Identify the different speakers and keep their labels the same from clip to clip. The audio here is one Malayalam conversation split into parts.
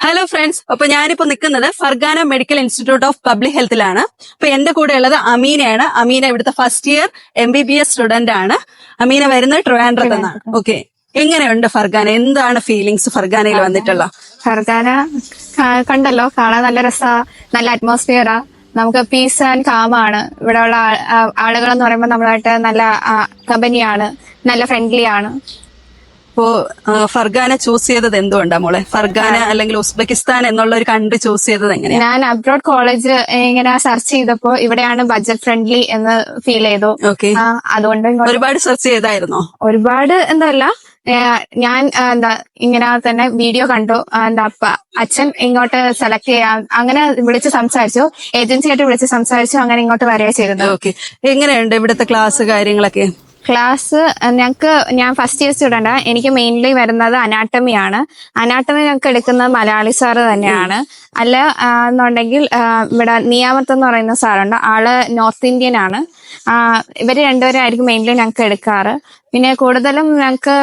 Speaker 1: ഹലോ ഫ്രണ്ട്സ്, അപ്പൊ ഞാനിപ്പോ നിൽക്കുന്നത് Fergana medical institute of public ഹെൽത്തിലാണ്. അപ്പൊ എന്റെ കൂടെ ഉള്ളത് അമീനയാണ്. അമീന ഇവിടുത്തെ ഫസ്റ്റ് ഇയർ MBBS സ്റ്റുഡന്റ് ആണ്. അമീന വരുന്നത് ട്രിവാൻഡ്രത്ത് നിന്നാണ്. ഓക്കെ, എങ്ങനെയുണ്ട് ഫർഗാന? എന്താണ് ഫീലിങ്സ് ഫർഗാനയിൽ വന്നിട്ടുള്ള?
Speaker 2: ഫർഗാന കണ്ടല്ലോ, കാണാൻ നല്ല രസാ, നല്ല അറ്റ്മോസ്ഫിയറാ. നമുക്ക് പീസ് ആൻഡ് കാമാണ്. ഇവിടെയുള്ള ആളുകൾ എന്ന് പറയുമ്പോൾ നമ്മളായിട്ട് നല്ല കമ്പനിയാണ്, നല്ല ഫ്രണ്ട്ലി ആണ്.
Speaker 1: അപ്പോ ഫർഗാന ചൂസ് ചെയ്തത് എന്തുകൊണ്ടാ മോളെ? ഫർഗാന അല്ലെങ്കിൽ ഉസ്ബെക്കിസ്ഥാൻ എന്നുള്ള ഒരു കൺട്രി ചൂസ് ചെയ്തത് എങ്ങനെയാ?
Speaker 2: ഞാൻ അബ്രോഡ് കോളേജ് ഇങ്ങനെ സെർച്ച് ചെയ്തപ്പോ ഇവിടെയാണ് ബഡ്ജറ്റ് ഫ്രണ്ട്ലി എന്ന് ഫീൽ ചെയ്തു.
Speaker 1: ഓക്കെ,
Speaker 2: അതുകൊണ്ട്
Speaker 1: ഒരുപാട് സെർച്ച് ചെയ്തായിരുന്നോ?
Speaker 2: ഒരുപാട് എന്തല്ല, ഞാൻ ഇങ്ങനെ തന്നെ വീഡിയോ കണ്ടു. അച്ഛൻ ഇങ്ങോട്ട് സെലക്ട് ചെയ്യാൻ അങ്ങനെ വിളിച്ച് സംസാരിച്ചു, ഏജൻസിയായിട്ട് വിളിച്ച് സംസാരിച്ചു, അങ്ങനെ ഇങ്ങോട്ട് വരിക ചെയ്തത്.
Speaker 1: ഓക്കെ, എങ്ങനെയുണ്ട് ഇവിടുത്തെ ക്ലാസ് കാര്യങ്ങളൊക്കെ?
Speaker 2: ക്ലാസ് ഞാൻ ഫസ്റ്റ് ഇയർ സ്റ്റുഡന്റ്. എനിക്ക് മെയിൻലി വരുന്നത് അനാട്ടമി ആണ്. അനാട്ടമി ഞങ്ങൾക്ക് എടുക്കുന്നത് മലയാളി സാറ് തന്നെയാണ്. അല്ല എന്നുണ്ടെങ്കിൽ ഇവിടെ നിയാമത്ത് എന്ന് പറയുന്ന സാറുണ്ട്, ആള് നോർത്ത് ഇന്ത്യൻ ആണ്. ഇവര് രണ്ടുപേരായിരിക്കും മെയിൻലി ഞങ്ങൾക്ക് എടുക്കാറ്. പിന്നെ കൂടുതലും ഞങ്ങൾക്ക്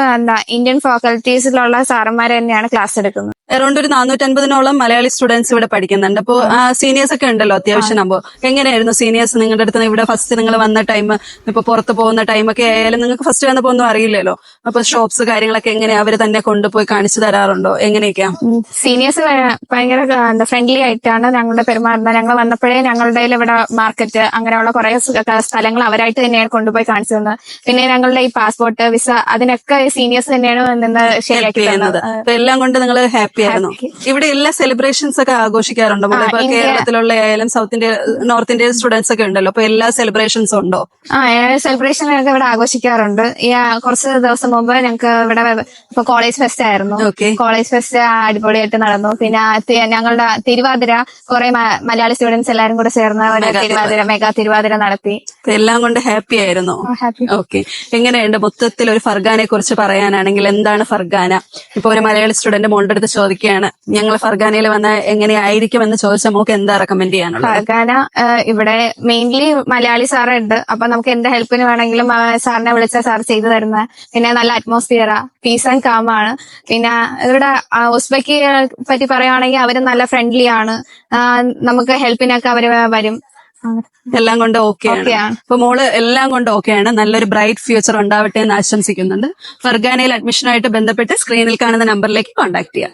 Speaker 2: ഇന്ത്യൻ ഫാക്കൽറ്റീസിലുള്ള സാറന്മാർ തന്നെയാണ് ക്ലാസ് എടുക്കുന്നത്.
Speaker 1: അറൌണ്ട് ഒരു 450-ഓളം മലയാളി സ്റ്റുഡൻസ് ഇവിടെ പഠിക്കുന്നുണ്ട്. അപ്പോ സീനിയേഴ്സ് ഒക്കെ ഉണ്ടല്ലോ അത്യാവശ്യം. അപ്പോ എങ്ങനെയായിരുന്നു സീനിയേഴ്സ് നിങ്ങളുടെ അടുത്ത്? ഇവിടെ ഫസ്റ്റ് നിങ്ങൾ വന്ന ടൈം, ഇപ്പൊ പുറത്ത് പോകുന്ന ടൈമൊക്കെ ആയാലും നിങ്ങൾക്ക് ഫസ്റ്റ് വന്നപ്പോ ഒന്നും അറിയില്ലല്ലോ. അപ്പൊ ഷോപ്സ് കാര്യങ്ങളൊക്കെ എങ്ങനെയാ അവര് തന്നെ കൊണ്ടുപോയി കാണിച്ചു തരാറുണ്ടോ? എങ്ങനെയൊക്കെയാ?
Speaker 2: സീനിയേഴ്സ് ഭയങ്കര ഫ്രണ്ട്ലി ആയിട്ടാണ് ഞങ്ങളുടെ പെരുമാറുന്നത്. ഞങ്ങൾ വന്നപ്പോഴേ ഞങ്ങളുടെ ഇവിടെ മാർക്കറ്റ് അങ്ങനെയുള്ള കുറെ സ്ഥലങ്ങൾ അവരായിട്ട് തന്നെയാണ് കൊണ്ടുപോയി കാണിച്ചു തന്നത്. പിന്നെ ഞങ്ങളുടെ ഈ പാസ്പോർട്ട്, വിസ, അതിനൊക്കെ സീനിയേഴ്സ് തന്നെയാണ് നിന്ന് ശരിയാക്കി തന്നത്.
Speaker 1: എല്ലാം കൊണ്ട് നിങ്ങൾ ഹാപ്പി ആയിരുന്നു. ഇവിടെ എല്ലാ സെലിബ്രേഷൻസ് ഒക്കെ ആഘോഷിക്കാറുണ്ടോ? ഇപ്പൊ കേരളത്തിലുള്ള ആയാലും നോർത്ത് ഇന്ത്യൻ സ്റ്റുഡൻസ് ഒക്കെ ഉണ്ടല്ലോ, അപ്പൊ എല്ലാ സെലിബ്രേഷൻസും ഉണ്ടോ?
Speaker 2: സെലിബ്രേഷൻ ഞങ്ങൾക്ക് ഇവിടെ ആഘോഷിക്കാറുണ്ട്. കുറച്ച് ദിവസം മുമ്പ് ഞങ്ങൾക്ക് ഇവിടെ ഇപ്പൊ കോളേജ് ഫെസ്റ്റ് ആയിരുന്നു. കോളേജ് ഫെസ്റ്റ് അടിപൊളിയായിട്ട് നടന്നു. പിന്നെ ഞങ്ങളുടെ തിരുവാതിര, കുറെ മലയാളി സ്റ്റുഡൻസ് എല്ലാരും കൂടെ ചേർന്ന് തിരുവാതിര, മെഗാ തിരുവാതിര നടത്തി.
Speaker 1: എല്ലാം കൊണ്ട് ഹാപ്പി ആയിരുന്നു. ഓക്കെ, എങ്ങനെയുണ്ട് മൊത്തത്തിൽ ഒരു ഫർഗാനെ കുറിച്ച് പറയാനാണെങ്കിൽ എന്താണ് ഫർഗാന? ഇപ്പൊ ഒരു മലയാളി സ്റ്റുഡന്റ് മോളുടെ അടുത്ത് ചോദിക്കുകയാണ്, ഞങ്ങൾ ഫർഗാനയിൽ വന്ന എങ്ങനെയായിരിക്കും എന്ന് ചോദിച്ചാൽ നമുക്ക് എന്താ റെക്കമെൻഡ് ചെയ്യാനുള്ളത്?
Speaker 2: ഫർഗാന ഇവിടെ മെയിൻലി മലയാളി സാറുണ്ട്. അപ്പൊ നമുക്ക് എന്ത് ഹെൽപ്പിന് വേണമെങ്കിലും സാറിനെ വിളിച്ചാൽ സാർ ചെയ്തു തരുന്ന. പിന്നെ നല്ല അറ്റ്മോസ്ഫിയറാ, പീസ് ആൻഡ് കാമാണ്. പിന്നെ ഇവിടെ ഉസ്ബെക്കി പറ്റി പറയുകയാണെങ്കിൽ അവര് നല്ല ഫ്രണ്ട്ലി ആണ്. നമുക്ക് ഹെൽപ്പിനൊക്കെ അവര് വരും.
Speaker 1: എല്ലാം കൊണ്ട് ഓക്കെയാണ്. അപ്പൊ മോള് എല്ലാം കൊണ്ട് ഓക്കെയാണ്. നല്ലൊരു ബ്രൈറ്റ് ഫ്യൂച്ചർ ഉണ്ടാവട്ടെ എന്ന് ആശംസിക്കുന്നുണ്ട്. ഫർഗാനയിൽ അഡ്മിഷനായിട്ട് ബന്ധപ്പെട്ട് സ്ക്രീനിൽ കാണുന്ന നമ്പറിലേക്ക് കോൺടാക്ട് ചെയ്യാം.